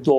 2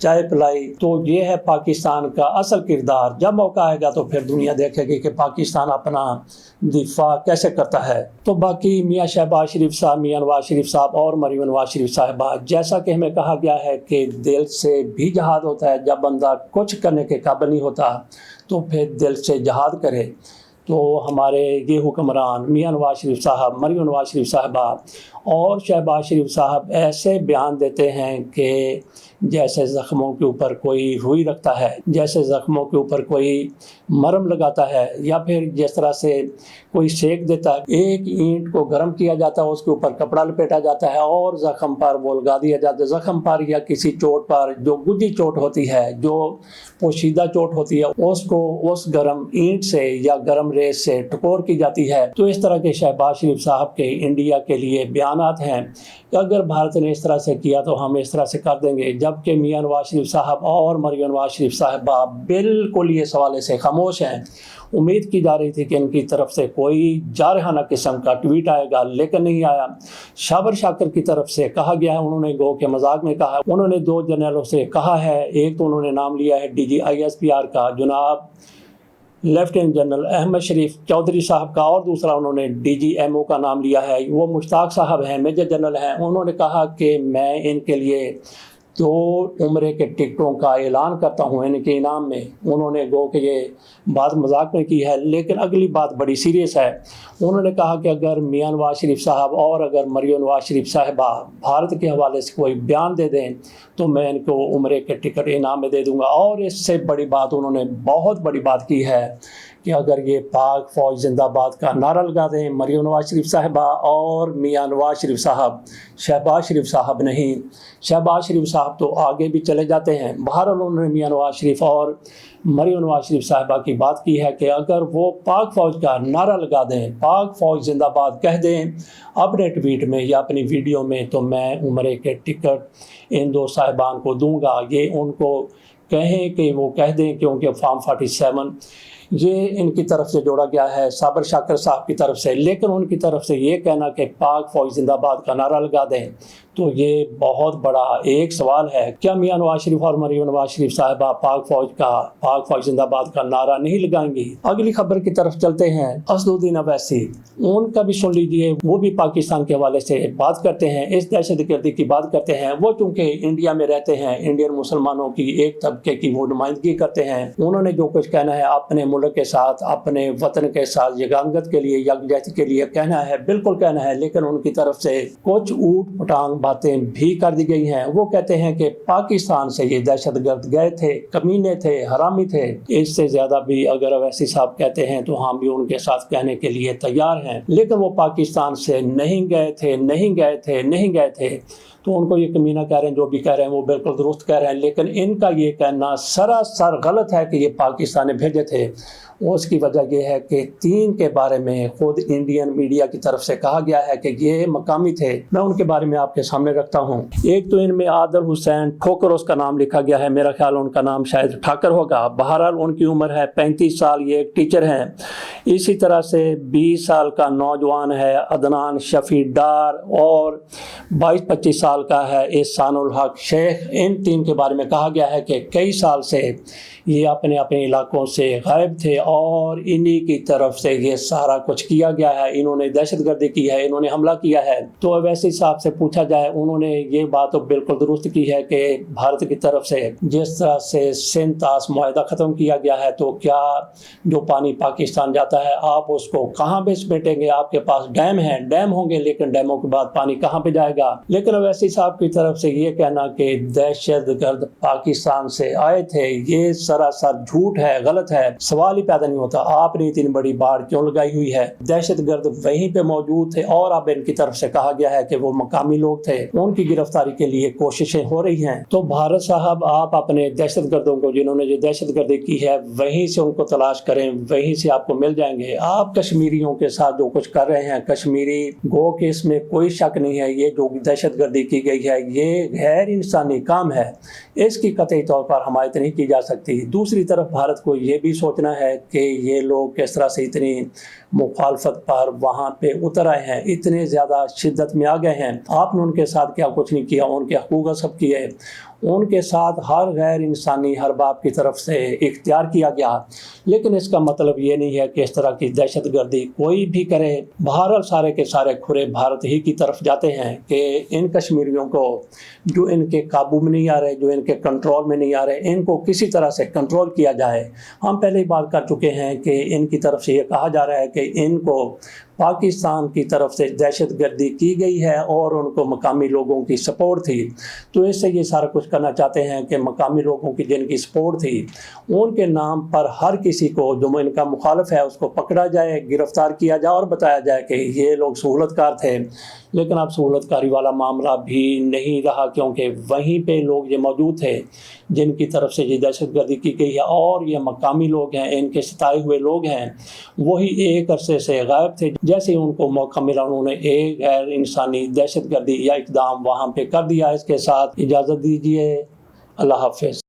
چائے پلائی. تو یہ ہے پاکستان کا اصل کردار. جب موقع آئے گا تو پھر دنیا دیکھے گی کہ پاکستان اپنا دفاع کیسے کرتا ہے. تو باقی میاں شہباز شریف صاحب, میاں نواز شریف صاحب اور مریم نواز شریف صاحبہ, جیسا کہ ہمیں کہا گیا ہے کہ دل سے بھی جہاد ہوتا ہے. جب بندہ کچھ کرنے کے قابل نہیں ہوتا تو پھر دل سے جہاد کرے. تو ہمارے یہ حکمران میاں نواز شریف صاحب, مریم نواز شریف صاحبہ اور شہباز شریف صاحب ایسے بیان دیتے ہیں کہ جیسے زخموں کے اوپر کوئی روئی رکھتا ہے, جیسے زخموں کے اوپر کوئی مرہم لگاتا ہے, یا پھر جس طرح سے کوئی سیک دیتا ہے. ایک اینٹ کو گرم کیا جاتا ہے, اس کے اوپر کپڑا لپیٹا جاتا ہے اور زخم پر وہ لگا دیا جاتا ہے. زخم پر یا کسی چوٹ پر جو گجی چوٹ ہوتی ہے, جو پوشیدہ چوٹ ہوتی ہے, اس کو اس گرم اینٹ سے یا گرم ریت سے ٹکور کی جاتی ہے. تو اس طرح کے شہباز شریف صاحب کے انڈیا کے لیے بیانات ہیں کہ اگر بھارت نے اس طرح سے کیا تو ہم اس طرح سے کر دیں گے. جبکہ میاں نواز شریف صاحب اور مریم نواز شریف صاحبہ بالکل یہ حوالے سے خاموش ہیں. امید کی جا رہی تھی کہ ان کی طرف سے کوئی جارحانہ قسم کا ٹویٹ آئے گا, لیکن نہیں آیا. شابر شاکر کی طرف سے کہا گیا ہے, انہوں نے گو کے مذاق میں کہا, انہوں نے 2 جنرلوں سے کہا ہے. ایک تو انہوں نے نام لیا ہے DGISPR کا جناب لیفٹیننٹ جنرل احمد شریف چودھری صاحب کا, اور دوسرا انہوں نے DGMO کا نام لیا ہے, وہ مشتاق صاحب ہیں, میجر جنرل ہیں. انہوں نے کہا کہ میں ان کے لیے 2 عمرے کے ٹکٹوں کا اعلان کرتا ہوں ان کے انعام میں. انہوں نے گو کہ یہ بات مذاق میں کی ہے, لیکن اگلی بات بڑی سیریس ہے. انہوں نے کہا کہ اگر میاں نواز شریف صاحب اور اگر مریم نواز شریف صاحبہ بھارت کے حوالے سے کوئی بیان دے دیں تو میں ان کو عمرے کے ٹکٹ انعام میں دے دوں گا. اور اس سے بڑی بات انہوں نے بہت بڑی بات کی ہے کہ اگر یہ پاک فوج زندہ باد کا نعرہ لگا دیں مریم نواز شریف صاحبہ اور میاں نواز شریف صاحب, شہباز شریف صاحب نہیں. شہباز شریف صاحب تو آگے بھی چلے جاتے ہیں. بہرحال انہوں نے میاں نواز شریف اور مریم نواز شریف صاحبہ کی بات کی ہے کہ اگر وہ پاک فوج کا نعرہ لگا دیں, پاک فوج زندہ باد کہہ دیں اپنے ٹویٹ میں یا اپنی ویڈیو میں, تو میں عمرے کے ٹکٹ ان 2 صاحبان کو دوں گا. یہ ان کو کہیں کہ وہ کہہ دیں, کیونکہ فارم 47 یہ ان کی طرف سے جوڑا گیا ہے صابر شاکر صاحب کی طرف سے. لیکن ان کی طرف سے یہ کہنا کہ پاک فوج زندہ باد کا نعرہ لگا دیں, تو یہ بہت بڑا ایک سوال ہے. کیا میاں نواز شریف اور مریم نواز شریف صاحبہ پاک فوج زندہ باد کا نعرہ نہیں لگائیں گی؟ اگلی خبر کی طرف چلتے ہیں. اسدالدین اویسی, ان کا بھی سن لیجئے, وہ بھی پاکستان کے حوالے سے بات کرتے ہیں, اس دہشت گردی کی بات کرتے ہیں. وہ چونکہ انڈیا میں رہتے ہیں, انڈین مسلمانوں کی ایک طبقے کی وہ نمائندگی کرتے ہیں. انہوں نے جو کچھ کہنا ہے اپنے ملک کے ساتھ, اپنے وطن کے ساتھ یگانگت کے لیے, یکجہتی کے لیے کہنا ہے, بالکل کہنا ہے. لیکن ان کی طرف سے کچھ اوٹ پٹانگ باتیں بھی کر دی گئی ہیں. وہ کہتے ہیں کہ پاکستان سے یہ دہشت گرد گئے تھے, کمینے تھے, حرامی تھے. اس سے زیادہ بھی اگر اویسی صاحب کہتے ہیں تو ہم بھی ان کے ساتھ کہنے کے لیے تیار ہیں. لیکن وہ پاکستان سے نہیں گئے تھے. تو ان کو یہ کمینہ کہہ رہے ہیں, جو بھی کہہ رہے ہیں وہ بالکل درست کہہ رہے ہیں. لیکن ان کا یہ کہنا سراسر غلط ہے کہ یہ پاکستان نے بھیجے تھے. اس کی وجہ یہ ہے کہ 3 کے بارے میں خود انڈین میڈیا کی طرف سے کہا گیا ہے کہ یہ مقامی تھے. میں ان کے بارے میں آپ کے سامنے رکھتا ہوں. ایک تو ان میں عادل حسین ٹھوکر اس کا نام لکھا گیا ہے, میرا خیال ان کا نام شاید ٹھاکر ہوگا. بہرحال ان کی عمر ہے 35 سال, یہ ایک ٹیچر ہیں. اسی طرح سے 20 سال کا نوجوان ہے عدنان شفیع ڈار, اور 22-25 سال کا ہے احسان الحق شیخ. ان 3 کے بارے میں کہا گیا ہے کہ کئی سال سے یہ اپنے علاقوں سے غائب تھے اور انہی کی طرف سے یہ سارا کچھ کیا گیا ہے. انہوں نے دہشت گردی کی ہے, انہوں نے حملہ کیا ہے. تو اویسی صاحب سے پوچھا جائے, انہوں نے یہ بات تو بالکل درست کی ہے کہ بھارت کی طرف سے جس طرح سے سندھ طاس معاہدہ ختم کیا گیا ہے, تو کیا جو پانی پاکستان جاتا ہے آپ اس کو کہاں پہ سمیٹیں گے؟ آپ کے پاس ڈیم ہیں, ڈیم ہوں گے, لیکن ڈیموں کے بعد پانی کہاں پہ جائے گا؟ لیکن اویسی صاحب کی طرف سے یہ کہنا کہ دہشت گرد پاکستان سے آئے تھے, یہ سراسر جھوٹ ہے, غلط ہے. سوال ہی پیدا نہیں ہوتا آپ نے اتنی بڑی باڑ کیوں لگائی ہوئی ہے؟ دہشت گرد وہیں پہ موجود تھے, اور اب ان کی طرف سے کہا گیا ہے کہ وہ مقامی لوگ تھے, ان کی گرفتاری کے لیے کوششیں ہو رہی ہیں. تو بھارت صاحب آپ اپنے دہشت گردوں کو, جنہوں نے یہ دہشت گردی کی ہے, وہیں سے ان کو تلاش کریں, وہیں سے آپ کو مل جائیں گے. آپ کشمیریوں کے ساتھ جو کچھ کر رہے ہیں, کشمیری گو کہ اس میں کوئی شک نہیں ہے, یہ جو دہشت گردی کی گئی ہے یہ غیر انسانی کام ہے, اس کی قطعی طور پر حمایت نہیں کی جا سکتی. دوسری طرف بھارت کو یہ بھی سوچنا ہے کہ یہ لوگ کس طرح سے اتنی مخالفت پر وہاں پہ اتر آئے ہیں, اتنے زیادہ شدت میں آ گئے ہیں. آپ نے ان کے ساتھ کیا کچھ نہیں کیا, ان کے حقوق غصب کیے, ان کے ساتھ ہر غیر انسانی حرباب کی طرف سے اختیار کیا گیا، لیکن اس کا مطلب یہ نہیں ہے کہ اس طرح کی دہشت گردی کوئی بھی کرے۔ بہرحال سارے کے سارے کھرے بھارت ہی کی طرف جاتے ہیں کہ ان کشمیریوں کو جو ان کے قابو میں نہیں آ رہے، جو ان کے کنٹرول میں نہیں آ رہے، ان کو کسی طرح سے کنٹرول کیا جائے۔ ہم پہلے ہی بات کر چکے ہیں کہ ان کی طرف سے یہ کہا جا رہا ہے کہ ان کو پاکستان کی طرف سے دہشت گردی کی گئی ہے اور ان کو مقامی لوگوں کی سپورٹ تھی، تو اس سے یہ سارا کچھ کرنا چاہتے ہیں کہ مقامی لوگوں کی جن کی سپورٹ تھی ان کے نام پر ہر کسی کو جو ان کا مخالف ہے اس کو پکڑا جائے، گرفتار کیا جائے اور بتایا جائے کہ یہ لوگ سہولت کار تھے۔ لیکن اب سہولت کاری والا معاملہ بھی نہیں رہا، کیونکہ وہیں پہ لوگ یہ موجود تھے جن کی طرف سے یہ دہشت گردی کی گئی ہے، اور یہ مقامی لوگ ہیں، ان کے ستائے ہوئے لوگ ہیں، وہی ایک عرصے سے غائب تھے۔ جیسے ان کو موقع ملا انہوں نے ایک غیر انسانی دہشت گردی یا اقدام وہاں پہ کر دیا۔ اس کے ساتھ اجازت دیجیے، اللہ حافظ۔